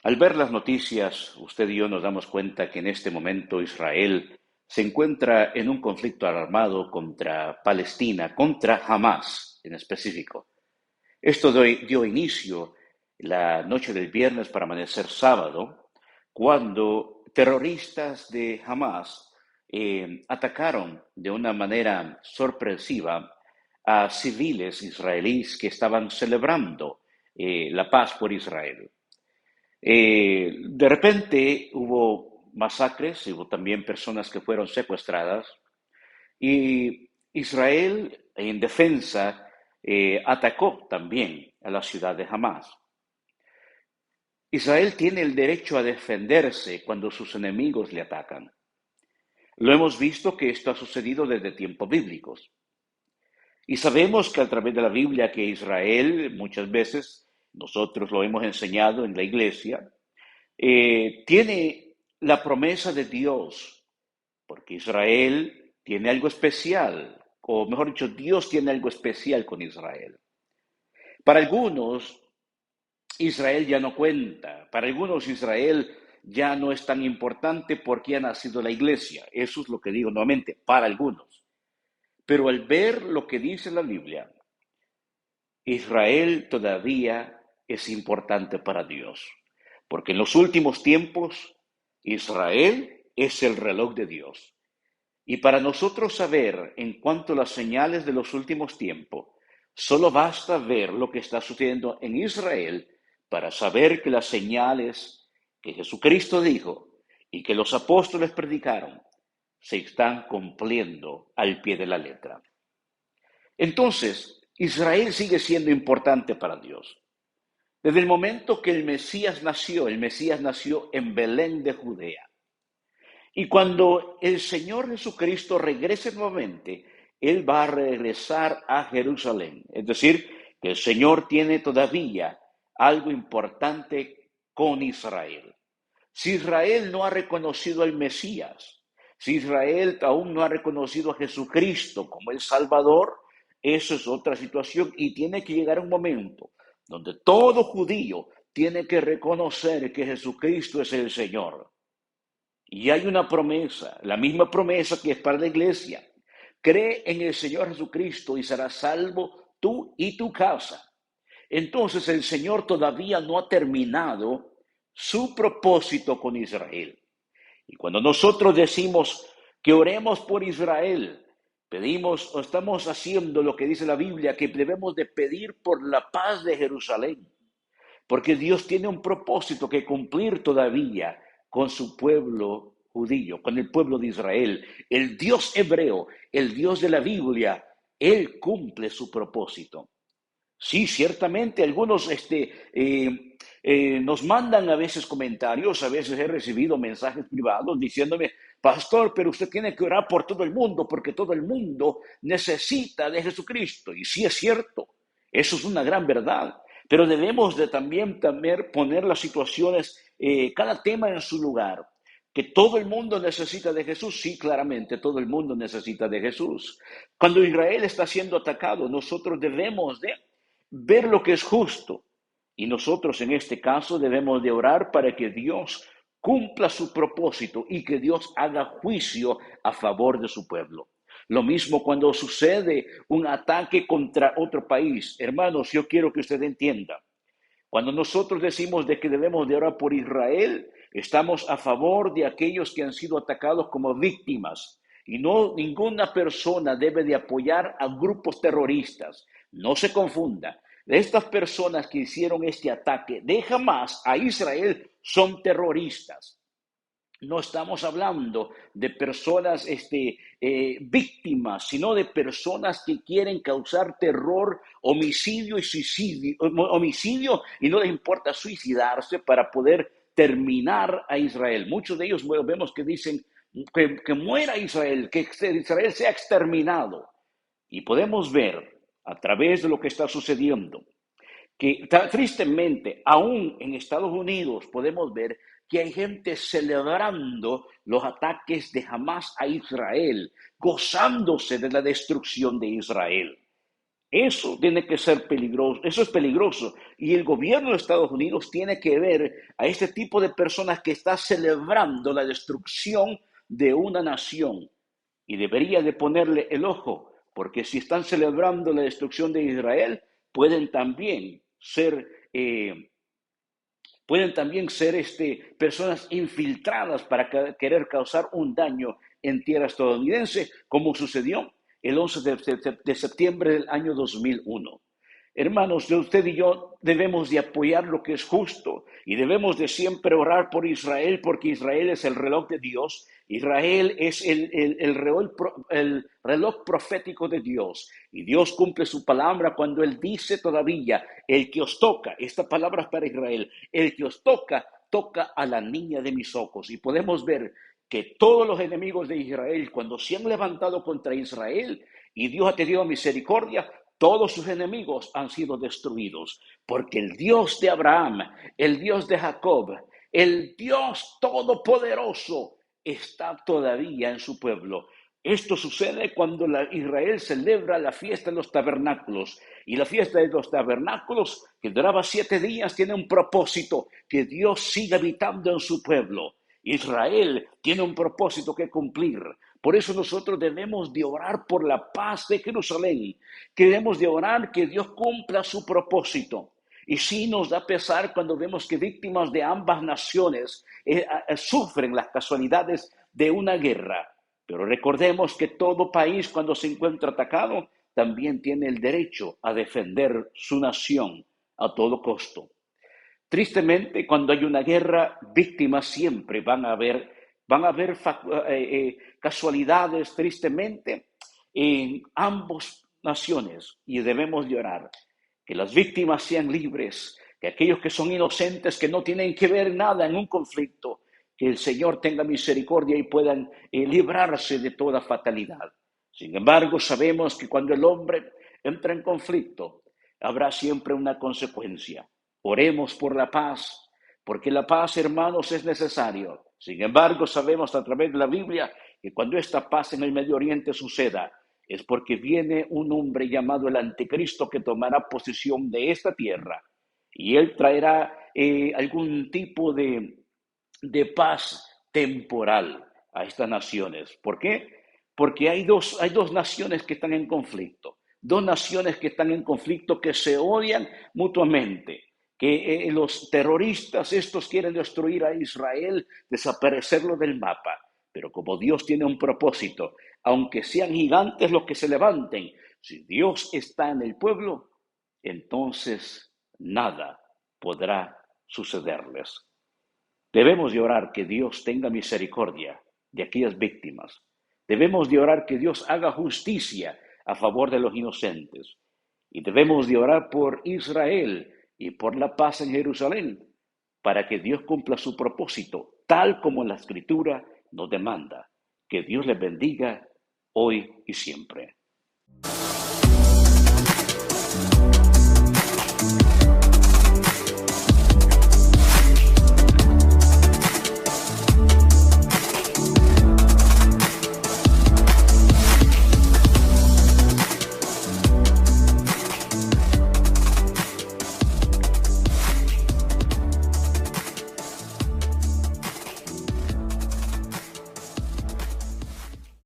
Al ver las noticias, usted y yo nos damos cuenta que en este momento Israel se encuentra en un conflicto armado contra Palestina, contra Hamas en específico. Esto dio inicio la noche del viernes para amanecer sábado, cuando terroristas de Hamas atacaron de una manera sorpresiva a civiles israelíes que estaban celebrando la paz por Israel. De repente hubo masacres, hubo también personas que fueron secuestradas y Israel en defensa atacó también a la ciudad de Hamas. Israel tiene el derecho a defenderse cuando sus enemigos le atacan. Lo hemos visto que esto ha sucedido desde tiempos bíblicos. Y sabemos que a través de la Biblia que Israel muchas veces, nosotros lo hemos enseñado en la iglesia, tiene la promesa de Dios, porque Israel tiene algo especial, o mejor dicho, Dios tiene algo especial con Israel. Para algunos, Israel ya no cuenta, para algunos Israel ya no es tan importante porque ha nacido la iglesia. Eso es lo que digo nuevamente, para algunos. Pero al ver lo que dice la Biblia, Israel todavía es importante para Dios, porque en los últimos tiempos Israel es el reloj de Dios. Y para nosotros saber en cuanto a las señales de los últimos tiempos, solo basta ver lo que está sucediendo en Israel para saber que las señales que Jesucristo dijo y que los apóstoles predicaron se están cumpliendo al pie de la letra. Entonces, Israel sigue siendo importante para Dios. Desde el momento que el Mesías nació en Belén de Judea. Y cuando el Señor Jesucristo regrese nuevamente, Él va a regresar a Jerusalén. Es decir, que el Señor tiene todavía algo importante con Israel. Si Israel no ha reconocido al Mesías, si Israel aún no ha reconocido a Jesucristo como el Salvador, eso es otra situación y tiene que llegar un momento donde todo judío tiene que reconocer que Jesucristo es el Señor. Y hay una promesa, la misma promesa que es para la iglesia. Cree en el Señor Jesucristo y serás salvo tú y tu casa. Entonces el Señor todavía no ha terminado su propósito con Israel. Y cuando nosotros decimos que oremos por Israel, pedimos o estamos haciendo lo que dice la Biblia, que debemos de pedir por la paz de Jerusalén. Porque Dios tiene un propósito que cumplir todavía con su pueblo judío, con el pueblo de Israel. El Dios hebreo, el Dios de la Biblia, Él cumple su propósito. Sí, ciertamente algunos nos mandan a veces comentarios, a veces he recibido mensajes privados diciéndome, pastor, pero usted tiene que orar por todo el mundo porque todo el mundo necesita de Jesucristo. Y sí es cierto, eso es una gran verdad, pero debemos de también poner las situaciones, cada tema en su lugar. Que todo el mundo necesita de Jesús, sí, claramente, todo el mundo necesita de Jesús. Cuando Israel está siendo atacado, nosotros debemos de ver lo que es justo. Y nosotros en este caso debemos de orar para que Dios cumpla su propósito y que Dios haga juicio a favor de su pueblo. Lo mismo cuando sucede un ataque contra otro país. Hermanos, yo quiero que usted entienda. Cuando nosotros decimos de que debemos de orar por Israel, estamos a favor de aquellos que han sido atacados como víctimas. Y no, ninguna persona debe de apoyar a grupos terroristas. No se confunda. Estas personas que hicieron este ataque de Hamas a Israel son terroristas. No estamos hablando de personas víctimas, sino de personas que quieren causar terror, homicidio y suicidio, homicidio y no les importa suicidarse para poder terminar a Israel. Muchos de ellos vemos que dicen que muera Israel, que Israel sea exterminado. Y podemos ver a través de lo que está sucediendo que tristemente, aún en Estados Unidos, podemos ver que hay gente celebrando los ataques de Hamas a Israel, gozándose de la destrucción de Israel. Eso tiene que ser peligroso, eso es peligroso. Y el gobierno de Estados Unidos tiene que ver a este tipo de personas que está celebrando la destrucción de una nación y debería de ponerle el ojo, porque si están celebrando la destrucción de Israel, pueden también ser personas infiltradas para querer causar un daño en tierra estadounidense, como sucedió el 11 de septiembre del año 2001. Hermanos, usted y yo debemos de apoyar lo que es justo y debemos de siempre orar por Israel, porque Israel es el reloj de Dios. Israel es el reloj profético de Dios, y Dios cumple su palabra cuando Él dice todavía: el que os toca, esta palabra es para Israel, el que os toca, toca a la niña de mis ojos. Y podemos ver que todos los enemigos de Israel, cuando se han levantado contra Israel y Dios ha tenido misericordia, todos sus enemigos han sido destruidos, porque el Dios de Abraham, el Dios de Jacob, el Dios todopoderoso está todavía en su pueblo. Esto sucede cuando Israel celebra la fiesta de los tabernáculos. Y la fiesta de los tabernáculos, que duraba 7 días, tiene un propósito: que Dios siga habitando en su pueblo. Israel tiene un propósito que cumplir. Por eso nosotros debemos de orar por la paz de Jerusalén. Debemos de orar que Dios cumpla su propósito. Y sí nos da pesar cuando vemos que víctimas de ambas naciones sufren las casualidades de una guerra. Pero recordemos que todo país, cuando se encuentra atacado, también tiene el derecho a defender su nación a todo costo. Tristemente, cuando hay una guerra, víctimas siempre van a haber casualidades, tristemente, en ambas naciones, y debemos llorar que las víctimas sean libres, que aquellos que son inocentes, que no tienen que ver nada en un conflicto, que el Señor tenga misericordia y puedan librarse de toda fatalidad. Sin embargo, sabemos que cuando el hombre entra en conflicto, habrá siempre una consecuencia. Oremos por la paz, porque la paz, hermanos, es necesario. Sin embargo, sabemos a través de la Biblia que cuando esta paz en el Medio Oriente suceda, es porque viene un hombre llamado el Anticristo, que tomará posesión de esta tierra, y él traerá algún tipo de paz temporal a estas naciones. ¿Por qué? Porque hay dos naciones que están en conflicto, dos naciones que están en conflicto, que se odian mutuamente, que los terroristas estos quieren destruir a Israel, desaparecerlo del mapa. Pero como Dios tiene un propósito, aunque sean gigantes los que se levanten, si Dios está en el pueblo, entonces nada podrá sucederles. Debemos de orar que Dios tenga misericordia de aquellas víctimas. Debemos de orar que Dios haga justicia a favor de los inocentes. Y debemos de orar por Israel y por la paz en Jerusalén, para que Dios cumpla su propósito, tal como la Escritura nos demanda. Que Dios les bendiga hoy y siempre.